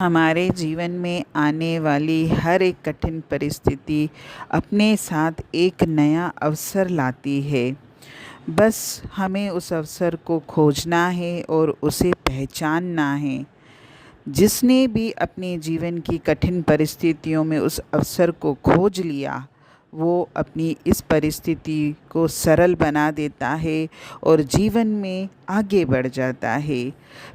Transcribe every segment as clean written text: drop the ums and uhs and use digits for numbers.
हमारे जीवन में आने वाली हर एक कठिन परिस्थिति अपने साथ एक नया अवसर लाती है। बस हमें उस अवसर को खोजना है और उसे पहचानना है। जिसने भी अपने जीवन की कठिन परिस्थितियों में उस अवसर को खोज लिया, वो अपनी इस परिस्थिति को सरल बना देता है और जीवन में आगे बढ़ जाता है।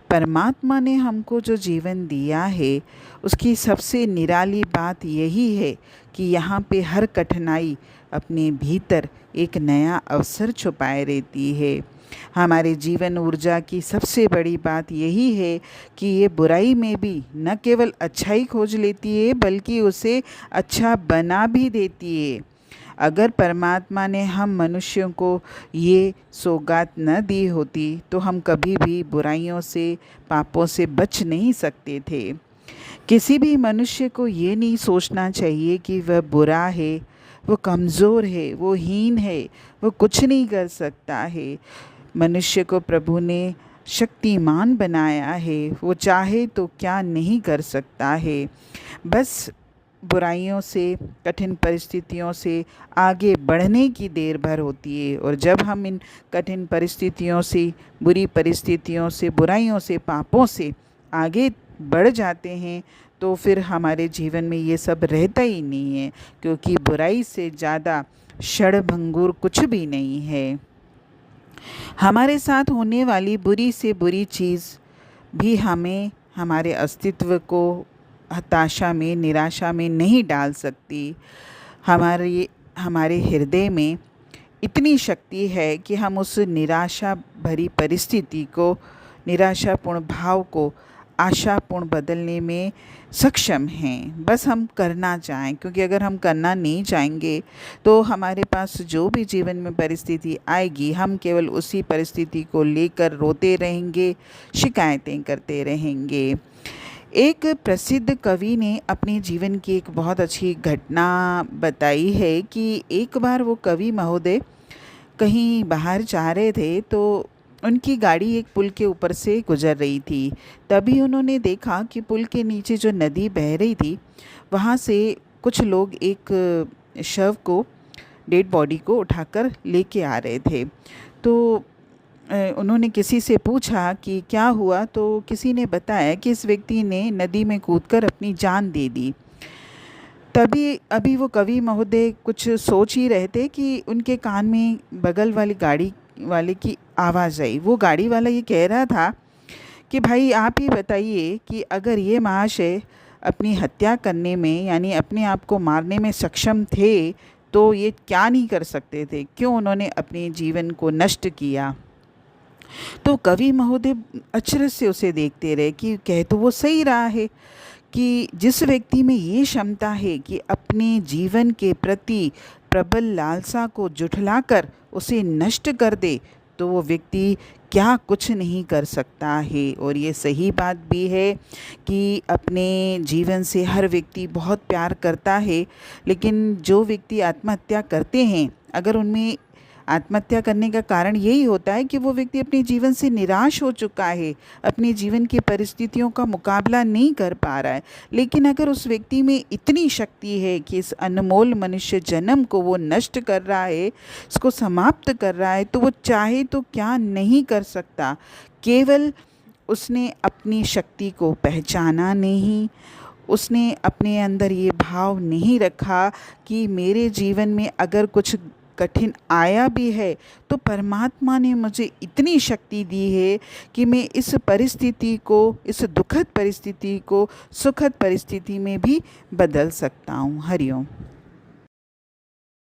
परमात्मा ने हमको जो जीवन दिया है, उसकी सबसे निराली बात यही है कि यहाँ पे हर कठिनाई अपने भीतर एक नया अवसर छुपाए रहती है। हमारे जीवन ऊर्जा की सबसे बड़ी बात यही है कि ये बुराई में भी न केवल अच्छाई खोज लेती है, बल्कि उसे अच्छा बना भी देती है। अगर परमात्मा ने हम मनुष्यों को ये सौगात न दी होती तो हम कभी भी बुराइयों से, पापों से बच नहीं सकते थे। किसी भी मनुष्य को ये नहीं सोचना चाहिए कि वह बुरा है, वो कमज़ोर है, वो हीन है, वो कुछ नहीं कर सकता है। मनुष्य को प्रभु ने शक्तिमान बनाया है, वो चाहे तो क्या नहीं कर सकता है। बस बुराइयों से, कठिन परिस्थितियों से आगे बढ़ने की देर भर होती है। और जब हम इन कठिन परिस्थितियों से, बुरी परिस्थितियों से, बुराइयों से, पापों से आगे बढ़ जाते हैं, तो फिर हमारे जीवन में ये सब रहता ही नहीं है, क्योंकि बुराई से ज़्यादा क्षणभंगुर कुछ भी नहीं है। हमारे साथ होने वाली बुरी से बुरी चीज़ भी हमें, हमारे अस्तित्व को हताशा में, निराशा में नहीं डाल सकती। हमारे हृदय में इतनी शक्ति है कि हम उस निराशा भरी परिस्थिति को, निराशापूर्ण भाव को आशापूर्ण बदलने में सक्षम हैं। बस हम करना चाहें, क्योंकि अगर हम करना नहीं चाहेंगे तो हमारे पास जो भी जीवन में परिस्थिति आएगी, हम केवल उसी परिस्थिति को लेकर रोते रहेंगे, शिकायतें करते रहेंगे। एक प्रसिद्ध कवि ने अपने जीवन की एक बहुत अच्छी घटना बताई है कि एक बार वो कवि महोदय कहीं बाहर जा रहे थे, तो उनकी गाड़ी एक पुल के ऊपर से गुजर रही थी। तभी उन्होंने देखा कि पुल के नीचे जो नदी बह रही थी, वहाँ से कुछ लोग एक शव को, डेड बॉडी को उठाकर लेके आ रहे थे। तो उन्होंने किसी से पूछा कि क्या हुआ, तो किसी ने बताया कि इस व्यक्ति ने नदी में कूदकर अपनी जान दे दी। तभी अभी वो कवि महोदय कुछ सोच ही रहे थे कि उनके कान में बगल वाली गाड़ी वाले की आवाज़ आई। वो गाड़ी वाला ये कह रहा था कि भाई आप ही बताइए कि अगर ये महाशय अपनी हत्या करने में, यानी अपने आप को मारने में सक्षम थे, तो ये क्या नहीं कर सकते थे, क्यों उन्होंने अपने जीवन को नष्ट किया। तो कवि महोदय अचरज से उसे देखते रहे कि कह तो वो सही रहा है कि जिस व्यक्ति में ये क्षमता है कि अपने जीवन के प्रति प्रबल लालसा को जुठलाकर उसे नष्ट कर दे, तो वो व्यक्ति क्या कुछ नहीं कर सकता है। और ये सही बात भी है कि अपने जीवन से हर व्यक्ति बहुत प्यार करता है, लेकिन जो व्यक्ति आत्महत्या करते हैं, अगर उनमें आत्महत्या करने का कारण यही होता है कि वो व्यक्ति अपने जीवन से निराश हो चुका है, अपने जीवन की परिस्थितियों का मुकाबला नहीं कर पा रहा है। लेकिन अगर उस व्यक्ति में इतनी शक्ति है कि इस अनमोल मनुष्य जन्म को वो नष्ट कर रहा है, इसको समाप्त कर रहा है, तो वो चाहे तो क्या नहीं कर सकता। केवल उसने अपनी शक्ति को पहचाना नहीं, उसने अपने अंदर ये भाव नहीं रखा कि मेरे जीवन में अगर कुछ कठिन आया भी है, तो परमात्मा ने मुझे इतनी शक्ति दी है कि मैं इस परिस्थिति को, इस दुखद परिस्थिति को सुखद परिस्थिति में भी बदल सकता हूँ। हरिओम।